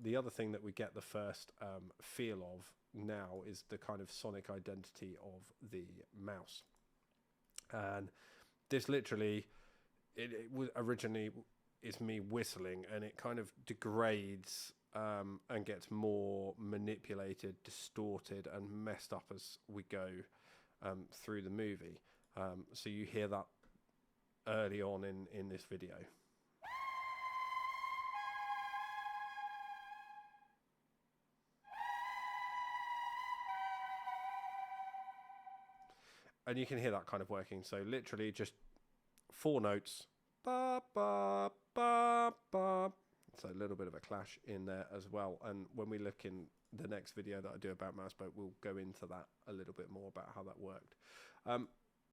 the other thing that we get the first feel of now is the kind of sonic identity of the mouse. And this literally, it was originally is me whistling, and it kind of degrades and gets more manipulated, distorted, and messed up as we go through the movie. So you hear that early on in this video. And you can hear that kind of working. So literally just 4 notes. Ba, ba, ba, ba. So a little bit of a clash in there as well. And when we look in the next video that I do about Mouseboat, we'll go into that a little bit more about how that worked.